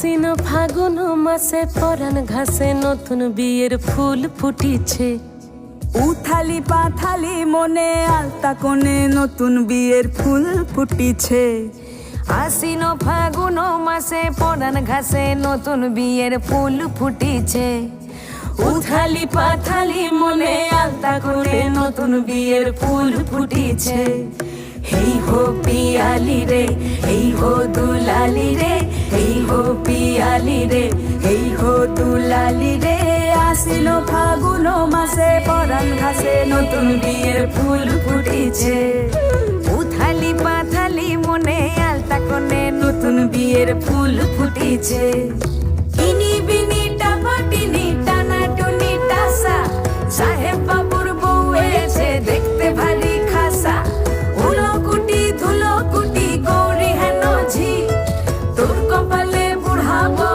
আশ্বিন ফাগুন মাসে পরাণ ঘাসে নতুন বিয়ের ফুল ফুটিছে। উথালি পাথালি মনে আলতা কোণে নতুন বিয়ের ফুল ফুটিছে। আশ্বিন ফাগুন মাসে পরাণ ঘাসে নতুন বিয়ের ফুল ফুটিছে। উথালি পাথালি মনে আলতা কোণে নতুন বিয়ের ফুল ফুটিছে। হেই হো পিয়ালি রে, হেই হো দুলালি রে, হেই হো পিয়ালি রে, হেই হো দুলালি রে। আশ্বিন ফাগুন মাসে পরাণ ঘাসে নতুন বিয়ের ফুল ফুটিছে। উথালি পাথালি মনে আলতা কোণে নতুন বিয়ের ফুল ফুটিছে।